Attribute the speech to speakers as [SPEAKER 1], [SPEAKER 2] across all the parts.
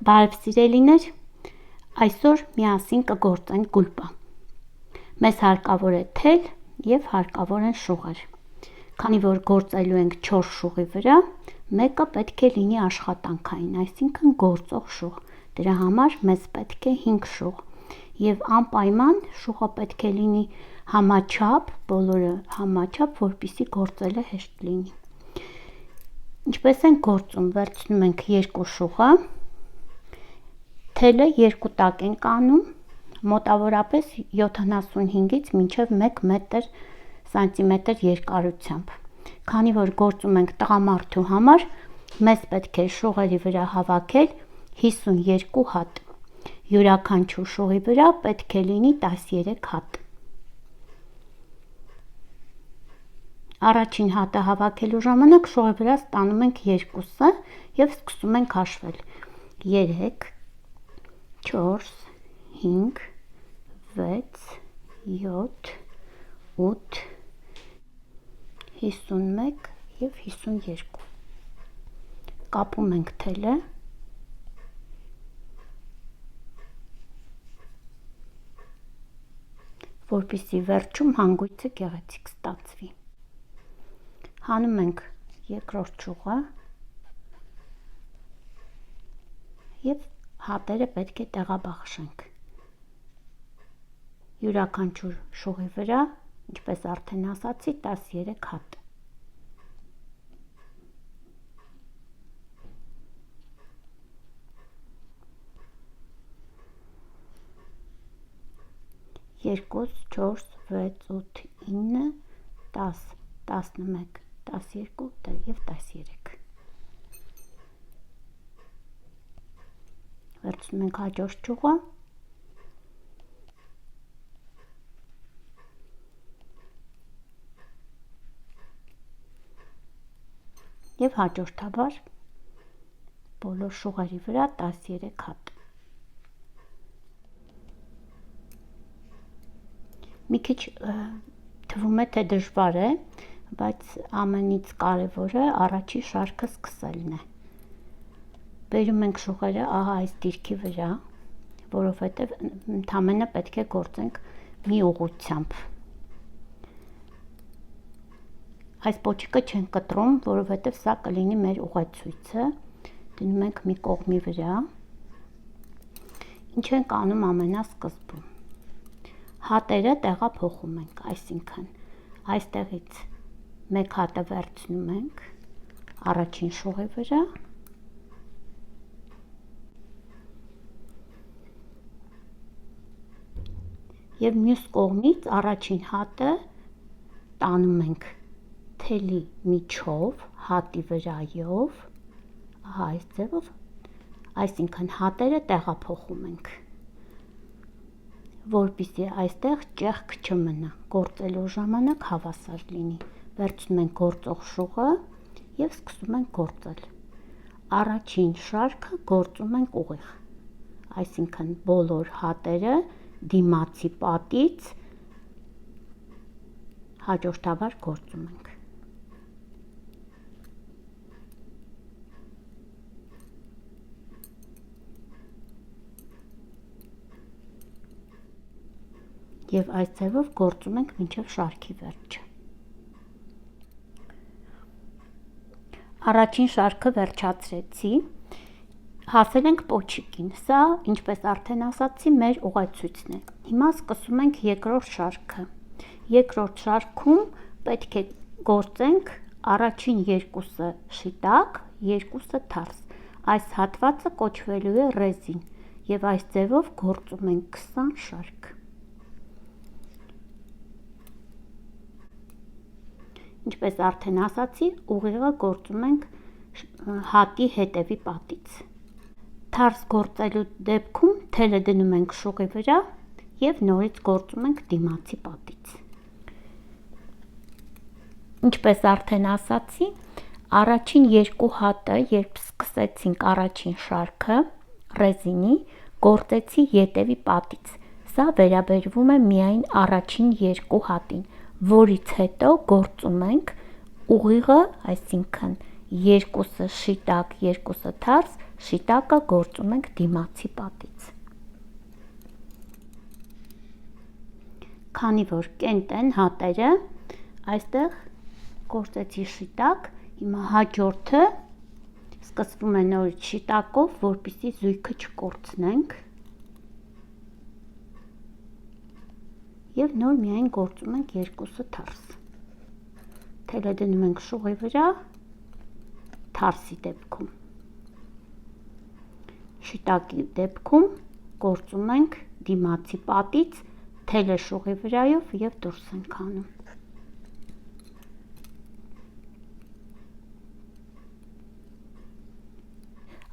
[SPEAKER 1] Բարև սիրելիներ, այսօր միասին կգործենք գուլպա։ Մեզ հարկավոր է թել և հարկավոր են շուղեր։ Քանի որ գործելու ենք 4 շուղի վրա, մեկը պետք է լինի աշխատանքային, այսինքն գործող շուղ։ Դրա համար մեզ պետք է 5 շուղ և անպայման շուղը պետք է լինի համաչափ, բոլորը համաչափ, որպեսզի գործելը հեշտ լինի։ Ինչպես ենք գործում, վերցնում ենք 2 շուղը, թելը 2 տակ ենք անում, մոտավորապես 75-ից մինչև 1 սանտիմետր երկարությամբ։ Քանի որ գործում ենք տղամարդու համար, մեզ պետք է շուղերի վրա հավաքել 52 հատ։ Յուրաքանչյուր շուղի վրա պետք է լինի 13 հատ։ Առաջին հատը հավաքելու ժամանակ շուղի վրա ստանում ենք 2-ը և սկսում ենք հաշվել 3, 4, 5, 6, 7, 8, 51 և 52։ Կապում ենք թելը, որպեսզի վերջում հանգույցը գեղեցիկ ստացվի։ Հանում ենք երկրորդ շուղը և հատերը պետք է տեղաբաշխենք։ Յուրաքանչյուր շուղի վրա, ինչպես արդեն ասացի, 13 հատ։ Երկուս, 4, 6, 8, 9, 10, 11, 12 և 13։ Վերցնում ենք հաջորդ շուղը և հաջորդաբար բոլոր շուղերի վրա 13 հատ։ Մի քիչ թվում է, թե դժվար է, բայց ամենից կարևորը առաջի շարքը սկսելն է։ Բերում ենք շուղերը ահա այս դիրքի վրա, որովհետև ընդամենը պետք է գործենք մի ուղղությամբ։ Այս պոչիկը չենք կտրում, որովհետև սա կլինի մեր ուղեցույցը։ Դնում ենք մի կողմի վրա։ Ինչ ենք անում ամենասկզբում։ Հատերը տեղափոխում ենք, այսինքն այստեղից մեկ հատը վերցնում ենք առաջին շուղի վրա և մյուս կողմից առաջին հատը տանում ենք թելի միջով, հատի վրայով, ահա այս ձևով, այսինքն հատերը տեղափոխում ենք, որպեսզի այստեղ ճեղք չմնա, գործելու ժամանակ հավասար լինի։ Վերցնում ենք գործող շուղը և սկսում ենք գործել։ Առաջին շարքը գործում ենք ուղիղ, այսինքն բոլոր հատերը դիմացի պատից հաջորդաբար գործում ենք։ Եվ այս ձևով գործում ենք մինչև շարքի վերջը։ Առաջին շարքը վերջացրեցի, հասել ենք պոչիկին, սա, ինչպես արդեն ասացի, մեր ուղեցույցն է։ Հիմա սկսում ենք երկրորդ շարքը։ Երկրորդ շարքում պետք է գործենք առաջին 2-ը շիտակ, 2-ը թարս։ Այս հատվածը կոչվելու է ռեզին և այս ձևով գործում ենք 20 շարք։ Ինչպես արդեն ասացի, ուղիղը գործում ենք հատի հետևի պատից։ Թարս գործելու դեպքում թելը դնում ենք շուղի վրա և նորից գործում ենք դիմացի պատից։ Ինչպես արդեն ասացի, առաջին 2 հատը, երբ սկսեցինք առաջին շարքը ռեզինի, գործեցի ետևի պատից։ Սա վերաբերվում է միայն առաջին 2 հատին, որից հետո գործում ենք ուղիղը, այսինքն երկուսը շիտակ, երկուսը թարս, շիտակը գործում ենք դիմացի պատից։ Քանի որ կենտ են հատերը, այստեղ գործեցի շիտակ, հիմա հաջորդը սկսվում է նորից շիտակով, որպեսզի զույգը չկորցնենք և նոր միայն գործում ենք երկուսը թարս։ Թելը դնում ենք շուղի վրա, թարսի դեպքում։ Շիտակի դեպքում գործում ենք դիմացի պատից, թելը շուղի վրայով և դուրս ենք անում։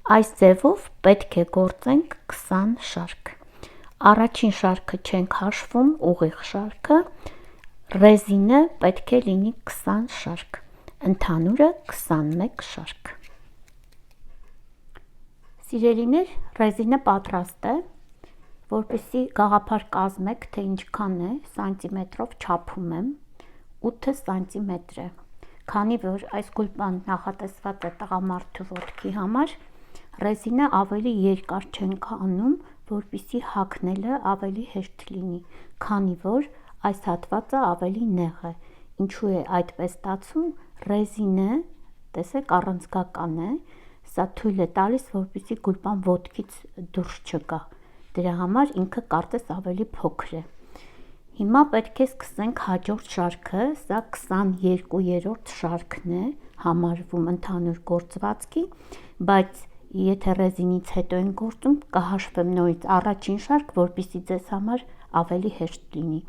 [SPEAKER 1] Այս ձևով պետք է գործենք 20 շարք։ Առաջին շարքը չենք հաշվում, ուղիղ շարքը, ռեզինը պետք է լինի 20 շարք, ընդհանուրը 21 շարք։ Սիրելիներ, ռեզինը պատրաստ է, որպեսզի գաղափար կազմեք, թե ինչքան է, սանտիմետրով չափում եմ, 8 սանտիմետր է, քանի որ այս գուլպան նախատեսված է տղամարդու ոտքի համար, ռեզինը ավելի երկար չենք անում, որպեսզի հագնելը ավելի հեշտ լինի, քանի որ այս հատվածը ավելի նեղ է, ինչու է այդպես ստացվում, ռեզինը, տեսեք, առանցքական է, սա թույլ է տալիս, որպեսզի գուլպան ոտքից դուրս չգա, դրա համար ինքը կարծես ավելի փոքր է։ Հիմա պետք է սկսենք հաջորդ շարքը, սա 22-րդ շարքն է, համարվում ընդհանուր գործվածքի, բայց եթե ռեզինից հետո են գործում, կհաշվեմ նորից առաջին շարք, որպեսզի ձեզ համար ավելի հեշտ լինի։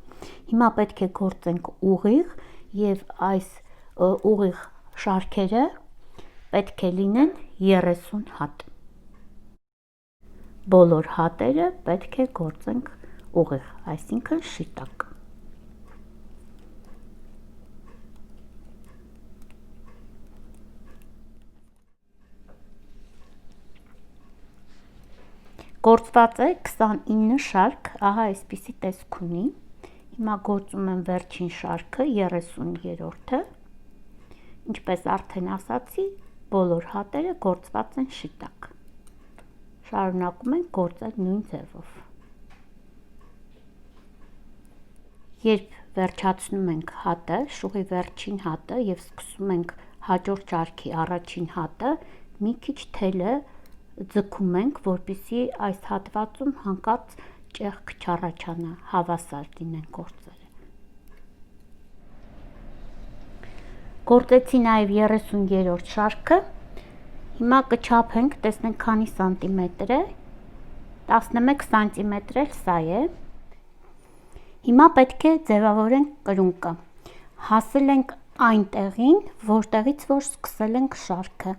[SPEAKER 1] Հիմա պետք է գործենք ուղիղ և այս ուղիղ շարքերը պետք է լինեն 30 հատ։ Բոլոր հատերը պետք է գործենք ուղիղ, այսինքն շիտակ։ Գործված է 29 շարք, ահա այսպիսի տեսք ունի, հիմա գործում եմ վերջին շարքը, 30-րդը, ինչպես արդեն ասացի, բոլոր հատերը գործված են շիտակ, շարունակում ենք գործել նույն ձևով։ Երբ վերջացնում ենք հատը, շուղի վերջին հատը և սկսում ենք հաջորդ շարքի առաջին հատը, մի քիչ թելը ձգում ենք, որպեսզի այս հատվածում հանկարծ ճեղք չառաջանա, հավասար լինեն գործերը։ Գործեցի նաև 30-րդ շարքը, հիմա կչափենք, տեսնենք քանի սանտիմետր է, 11 սանտիմետր էլ սա է։ Հիմա պետք է ձևավորենք կրունկը, հասել ենք այն տեղին, որտեղից որ սկսել ենք շարքը,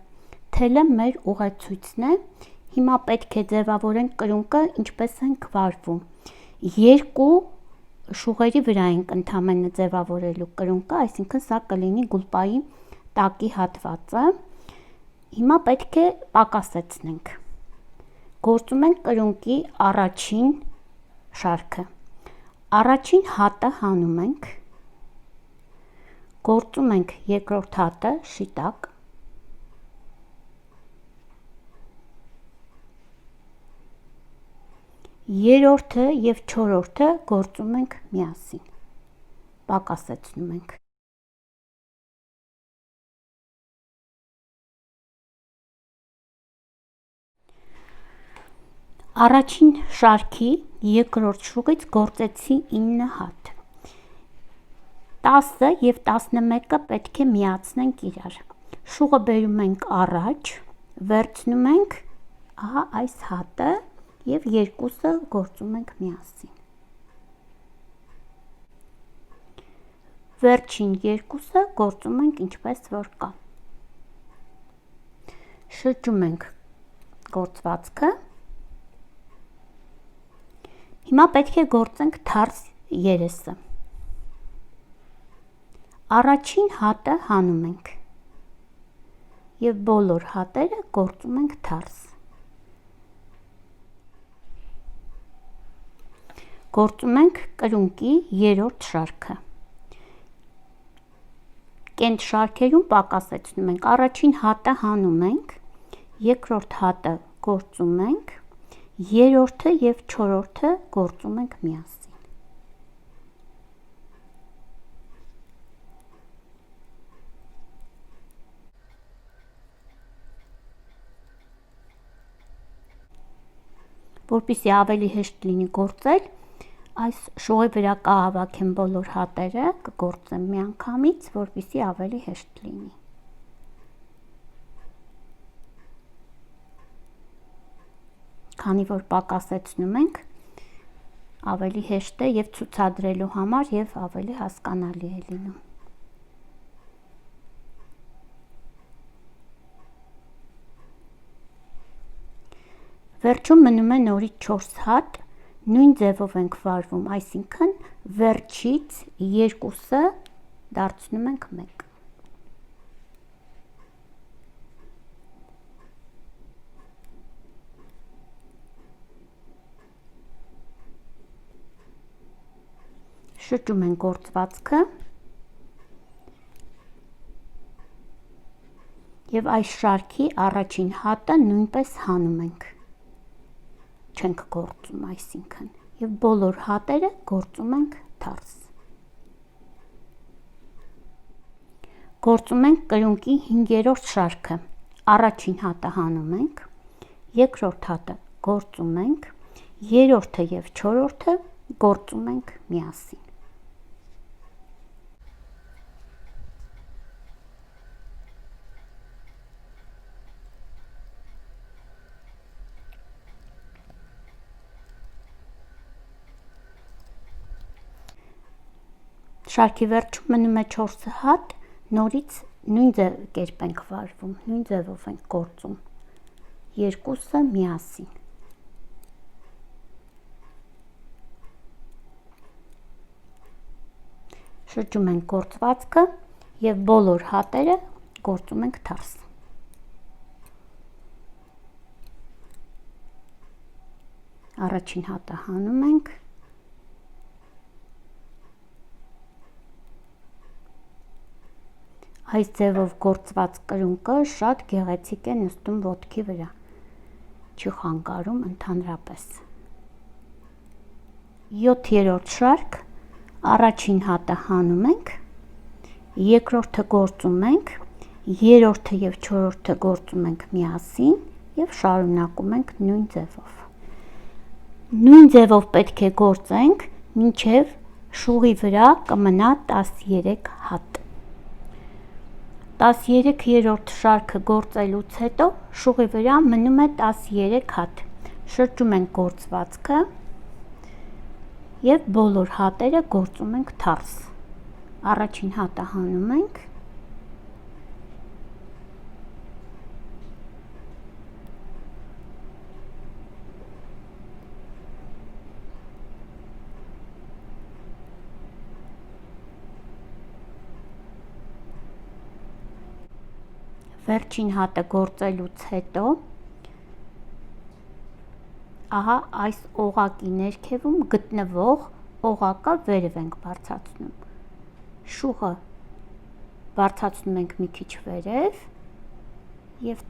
[SPEAKER 1] թելը մեր ուղեցույցն է, հիմա պետք է ձևավորենք կրունկը, ինչպես ենք վարվում, երկու շուղերի վրա ենք ընդամենը ձևավորելու կրունկը, այսինքն սա կլինի գուլպայի տակի հատվածը, հիմա պետք է պակասեցնենք, գործում ենք կրունկի առաջին շարքը, առաջին հատը հանում ենք, գործում ենք երկրորդ հատը շիտակ, երրորդը և չորրորդը գործում ենք միասին, պակասեցնում ենք։ Առաջին շարքի երկրորդ շուղից գործեցի 9 հատ, 10-ը և 11-ը պետք է միացնենք իրար, շուղը բերում ենք առաջ, վերցնում ենք ահա այս հատը և երկուսը գործում ենք միասին, վերջին երկուսը գործում ենք ինչպես որ կա, շրջում ենք գործվածքը, հիմա պետք է գործենք թարս երեսը, առաջին հատը հանում ենք և բոլոր հատերը գործում ենք թարս, գործում ենք կրունկի երրորդ շարքը, կենտ շարքերում պակասեցնում ենք։ Առաջին հատը հանում ենք, երկրորդ հատը գործում ենք, երրորդը և չորրորդը գործում ենք միասին։ Որպեսզի ավելի հեշտ լինի գործել, այս շողի վրա կհավաքեմ բոլոր հատերը, կգործեմ միանգամից, որպեսզի ավելի հեշտ լինի։ Քանի որ պակասեցնում ենք, ավելի հեշտ է և ցուցադրելու համար և ավելի հասկանալի է լինում։ Վերջում մնում է նորից 4 հատ, նույն ձևով ենք վարվում, այսինքն վերջից երկուսը դարձնում ենք 1։ Շրջում ենք գործվածքը և այս շարքի առաջին հատը նույնպես հանում ենք, չենք գործում այսինքն, և բոլոր հատերը գործում ենք թարս։ Գործում ենք կրունկի 5-րդ շարքը, առաջին հատը հանում ենք, երկրորդ հատը գործում ենք, երրորդը և չորրորդը գործում ենք միասին։ Շարքի վերջում մնում է 4 հատ, նորից նույն կերպ ենք վարվում, նույն ձևով ենք գործում, երկուսը միասին։ Շրջում ենք գործվածքը և բոլոր հատերը գործում ենք թարս։ Առաջին հատը հանում ենք, այս ձևով գործված կրունկը շատ գեղեցիկ է նստում ոտքի վրա, չի խանգարում ընդհանրապես։ 7-րդ շարք, առաջին հատը հանում ենք, երկրորդը գործում ենք, երրորդը և չորրորդը գործում ենք միասին և շարունակում ենք նույն ձևով։ Նույն ձևով պետք է գործենք, մինչև շուղի վրա կմնա 13 հատ։ 13-րդ շարքը գործելուց հետո շուղի վրա մնում է 13 հատ, շրջում ենք գործվածքը և բոլոր հատերը գործում ենք թարս։ Առաջին հատը հանում ենք, վերջին հատը գործելուց հետո, ահա այս օղակի ներքևում գտնվող օղակը վերև ենք բարձրացնում, շուղը բարձրացնում ենք մի քիչ վերև և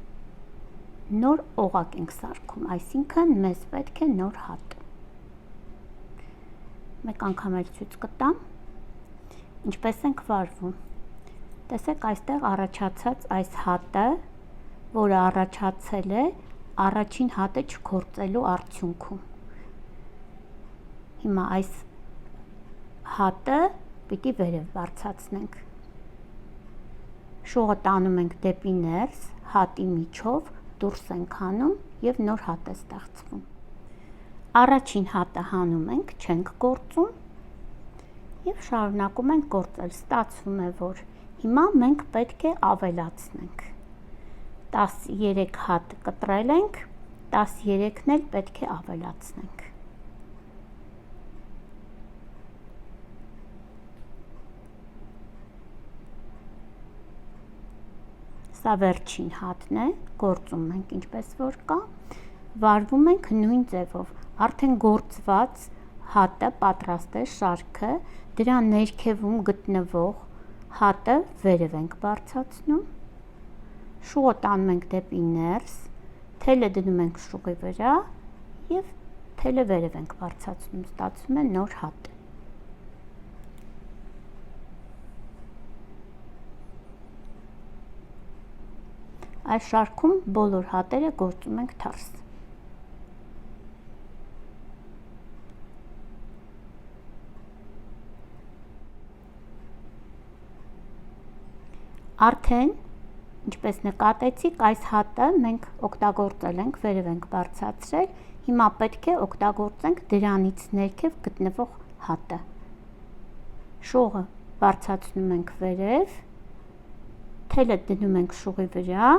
[SPEAKER 1] նոր օղակ ենք սարքում, այսինքն մեզ պետք է նոր հատ։ Մեկ անգամ էլ ցույց կտամ, ինչպես ենք վարվում։ Տեսեք այստեղ առաջացած այս հատը, որը առաջացել է առաջին հատը չգործելու արդյունքում։ Հիմա այս հատը պիտի վերև բարձրացնենք։ Շուղը տանում ենք դեպի ներս, հատի միջով դուրս ենք հանում և նոր հատ է ստեղծվում։ Առաջին հատը հանում ենք, չենք գործում և շարունակում ենք գործել, ստացվում է, որ հիմա մենք պետք է ավելացնենք, 13 հատ կտրել ենք, 13-ն էլ պետք է ավելացնենք։ Սա վերջին հատն է, գործում ենք ինչպես որ կա, վարվում ենք նույն ձևով, արդեն գործված հատը պատրաստ է շարքը, դրա ներքևում գտնվող հատը վերև ենք բարձացնում, շուղը տանում ենք դեպի ներս, թելը դնում ենք շուղի վրա և թելը վերև ենք բարձացնում, ստացվում է նոր հատ։ Այս շարքում բոլոր հատերը գործում ենք թարս։ Արդեն, ինչպես նկատեցիք, այս հատը մենք օգտագործել ենք, վերև ենք բարձրացրել, հիմա պետք է օգտագործենք դրանից ներքև գտնվող հատը։ Շողը բարձրացնում ենք վերև, թելը դնում ենք շուղի վրա,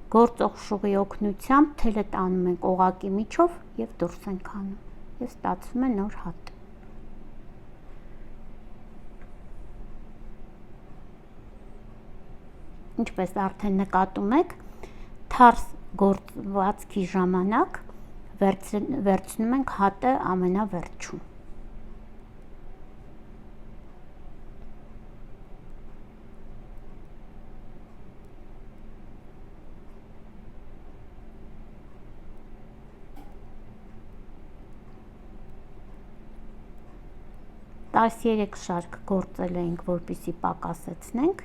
[SPEAKER 1] գործող շուղի օգնությամբ թելը տանում ենք օղակի միջով և դուրս ենք անում և ստացվում է նոր հատ։ Ինչպես արդեն նկատում եք, թարս գործվածքի ժամանակ վերցնում ենք հատը ամենավերջում։ Տասներեք շարք գործել էինք, որպեսզի պակասեցնենք,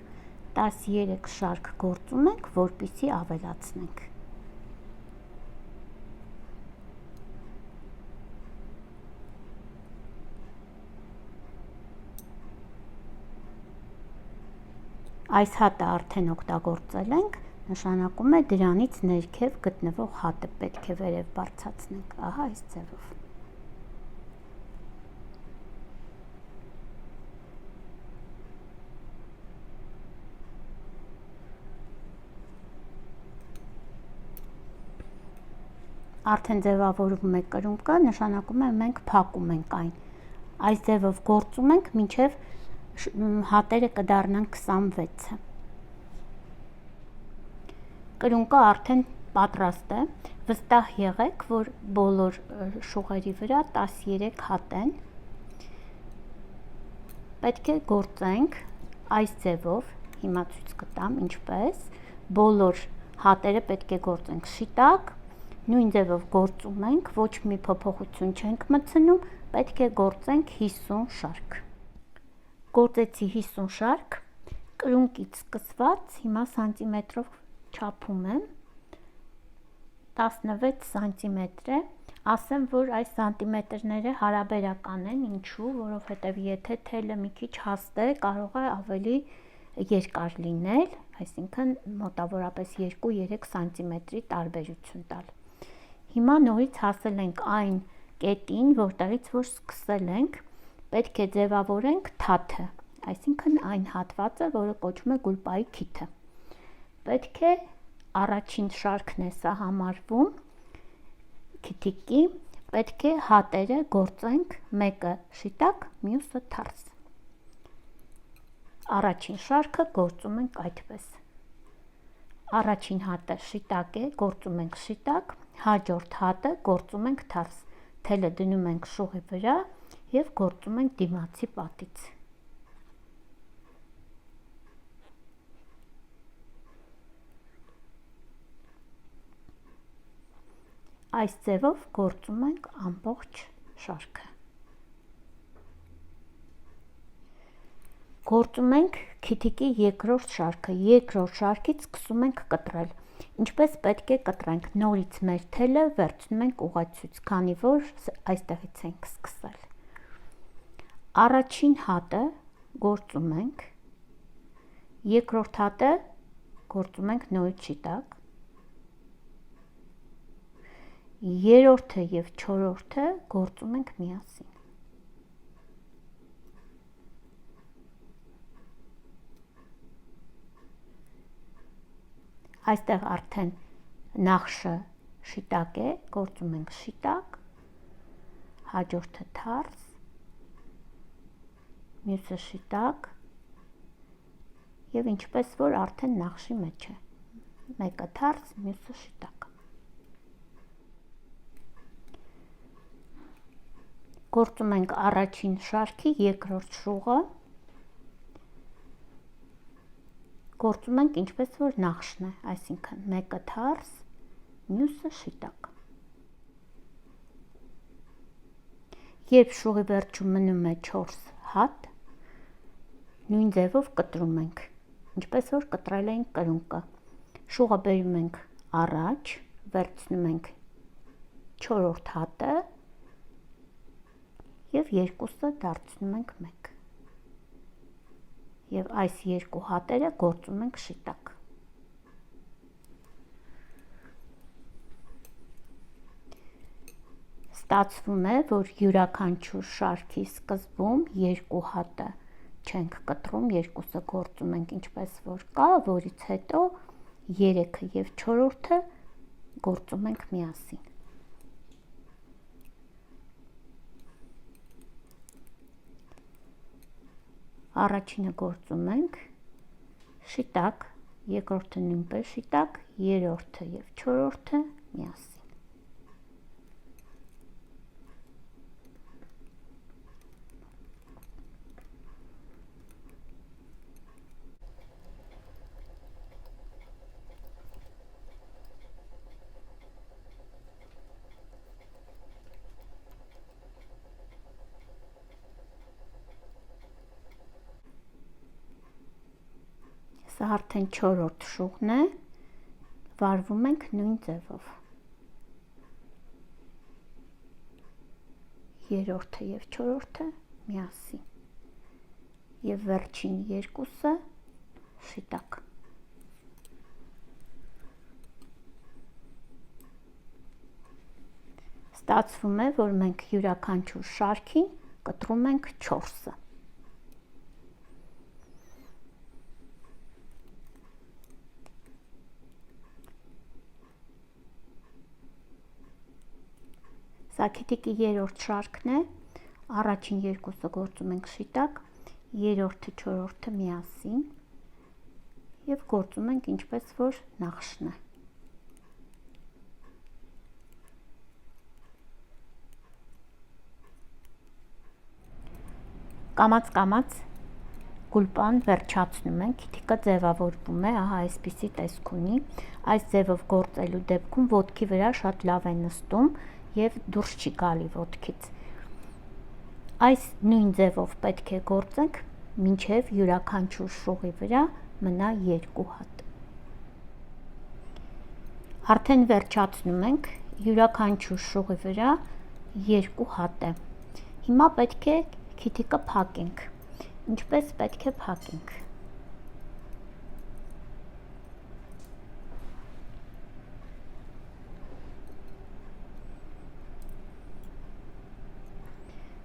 [SPEAKER 1] 13 շարք գործում ենք, որպեսզի ավելացնենք։ Այս հատը արդեն օգտագործել ենք, նշանակում է դրանից ներքև գտնվող հատը պետք է վերև բարձրացնենք, ահա այս ձևով։ Արդեն ձևավորվում է կրունկը, նշանակում է մենք փակում ենք այն։ Այս ձևով գործում ենք, մինչև հատերը կդառնան 26-ը։ Կրունկը արդեն պատրաստ է, վստահ եղեք, որ բոլոր շուղերի վրա 13 հատ են։ Պետք է գործենք այս ձևով, հիմա ցույց կտամ ինչպես, բոլոր հատերը պետք է գործենք շիտակ, նույն ձևով գործում ենք, ոչ մի փոփոխություն չենք մտցնում, պետք է գործենք 50 շարք։ Գործեցի 50 շարք, կրունկից սկսված, հիմա սանտիմետրով չափում եմ, 16 սանտիմետր է, ասեմ, որ այս սանտիմետրները հարաբերական են, ինչու, որովհետև եթե թելը մի քիչ հաստ է, կարող է ավելի երկար լինել, այսինքն մոտավորապես 2-3 սանտիմետրի տարբերություն տալ։ Հիմա նորից հասել ենք այն կետին, որտեղից որ սկսել ենք, պետք է ձևավորենք թաթը, այսինքն այն հատվածը, որը կոչվում է գուլպայի քիթը։ Պետք է առաջին շարքն է սա համարվում, քիթիկի, պետք է հատերը գործենք, մեկը շիտակ, մյուսը թարս։ Առաջին շարքը գործում ենք այդպես։ Առաջին հատը շիտակ է, գործում ենք շիտակ, հաջորդ հատը գործում ենք թարս, թելը դնում ենք շուղի վրա և գործում ենք դիմացի պատից։ Այս ձևով գործում ենք ամբողջ շարքը։ Գործում ենք քիթիկի երկրորդ շարքը, երկրորդ շարքից սկսում ենք կտրել։ Ինչպես պետք է կտրենք, նորից մեր թելը վերցնում ենք ուղղացույց, քանի որ այստեղից ենք սկսել։ Առաջին հատը գործում ենք, երկրորդ հատը գործում ենք նորից շիտակ, երրորդը և չորրորդը գործում ենք միասին։ Այստեղ արդեն նախշը շիտակ է, գործում ենք շիտակ, հաջորդը թարս, մյուսը շիտակ և ինչպես որ արդեն նախշի մեջ է, մեկը թարս, մյուսը շիտակ։ Գործում ենք առաջին շարքի երկրորդ շուղը, գործում ենք ինչպես որ նախշն է, այսինքն մեկը թարս, մյուսը շիտակ։ Երբ շուղի վերջում մնում է 4 հատ, նույն ձևով կտրում ենք, ինչպես որ կտրել ենք կրունկը։ Շուղը բերում ենք առաջ, վերցնում ենք 4-րդ հատը և երկուսը դարձնում ենք 1։ Եվ այս երկու հատերը գործում ենք շիտակ։ Ստացվում է, որ յուրաքանչյուր շարքի սկզբում երկու հատը չենք կտրում, երկուսը գործում ենք ինչպես որ կա, որից հետո 3-ը և 4-րդը գործում ենք միասին։ Առաջինը գործում ենք շիտակ, երկրորդը նույնպես շիտակ, երրորդը և չորրորդը միասին։ Սա արդեն 4-րդ շուղն է, վարվում ենք նույն ձևով։ Երրորդը և չորրորդը միասին։ Եվ վերջին երկուսը շիտակ։ Ստացվում է, որ մենք յուրաքանչյուր շարքին կտրում ենք 4-ը։ Սա քիթիկի երրորդ շարքն է, առաջին երկուսը գործում ենք շիտակ, երրորդը, չորրորդը միասին և գործում ենք ինչպես որ նախշն է։ Կամաց գուլպան վերջացնում ենք, քիթիկը ձևավորվում է, ահա այսպիսի տեսք ունի, այս ձևով գործելու դեպքում ոտքի վրա շատ լավ է նստում և դուրս չի գալի ոտքից։ Այս նույն ձևով պետք է գործենք, մինչև յուրաքանչյուր շուղի վրա մնա 2 հատ։ Արդեն վերջացնում ենք, յուրաքանչյուր շուղի վրա 2 հատ է։ Հիմա պետք է քիթիկը փակենք։ Ինչպես պետք է փակենք։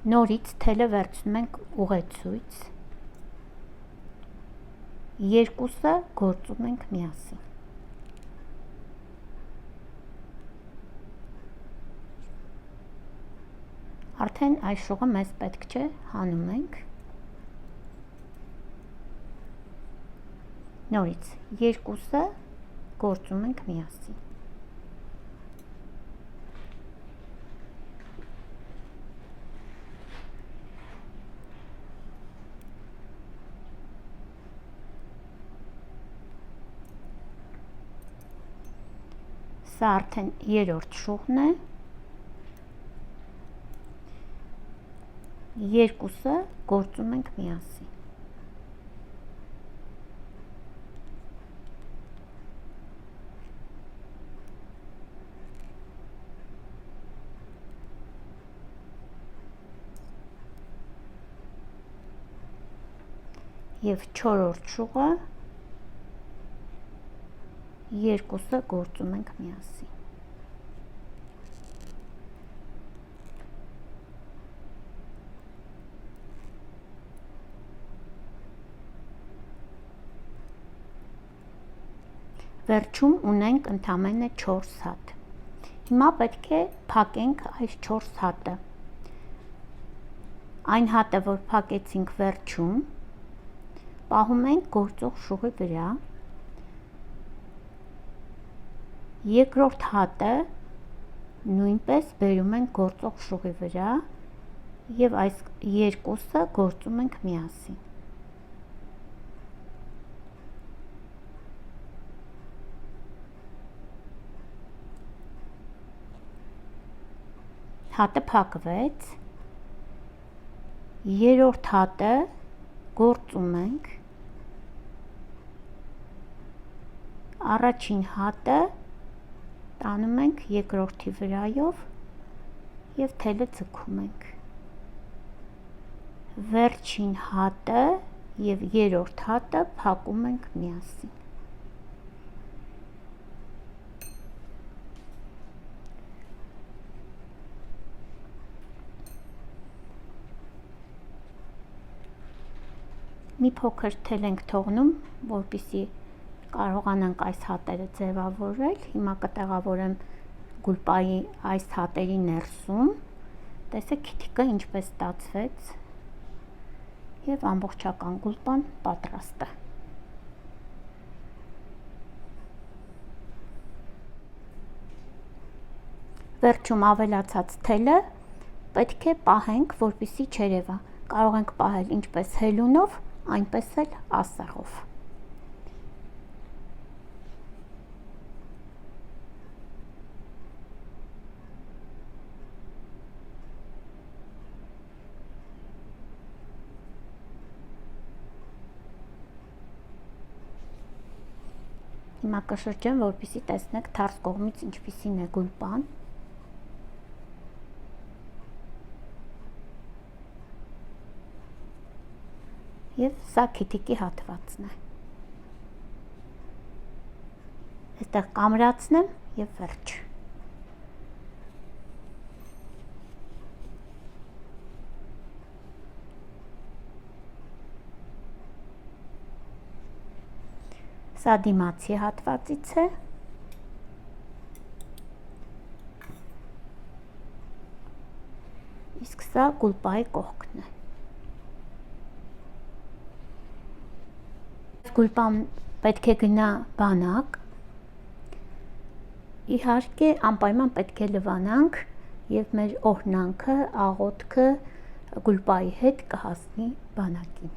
[SPEAKER 1] Նորից թելը վերցնում ենք ուղեցույց, երկուսը գործում ենք միասին։ Արդեն այս շուղը մեզ պետք չէ, հանում ենք։ Նորից երկուսը գործում ենք միասին։ Սա արդեն երրորդ շուղն է, երկուսը գործում ենք միասին։ Եվ չորրորդ շուղը երկուսը գործում ենք միասին։ Վերջում ունենք ընդամենը 4 հատ։ Հիմա պետք է փակենք այս 4 հատը։ Այն հատը, որ փակեցինք վերջում, պահում ենք գործող շուղի վրա, երկրորդ հատը նույնպես բերում ենք գործող շուղի վրա և այս երկուսը գործում ենք միասին։ հատը փակվեց, երրորդ հատը գործում ենք, առաջին հատը տանում ենք երկրորդի վրայով և թելը ձգում ենք, վերջին հատը և երրորդ հատը փակում ենք միասին։ Մի փոքր թել ենք թողնում, որպեսզի կարողանանք այս հատերը ձևավորել։ Հիմա կտեղավորեմ գուլպայի այս հատերի ներսում, տեսեք քիթիկը ինչպես ստացվեց և ամբողջական գուլպան պատրաստ է։ Վերջում ավելացած թելը պետք է պահենք, որպեսզի չերևա, կարող ենք պահել ինչպես հելունով, այնպես էլ ասեղով։ Հիմա կշրջեմ, որպեսզի տեսնեք թարս կողմից ինչպիսին է գուլպան։ Եվ սա քիթիկի հատվածն է։ Այստեղ կամրացնեմ և վերջ։ Սա դիմացի հատվածից է։ Իսկ սա գուլպայի կողքն է։ Գուլպան պետք է գնա բանակ, իհարկե անպայման պետք է լվանանք և մեր օրհնանքը, աղոթքը գուլպայի հետ կհասնի բանակին։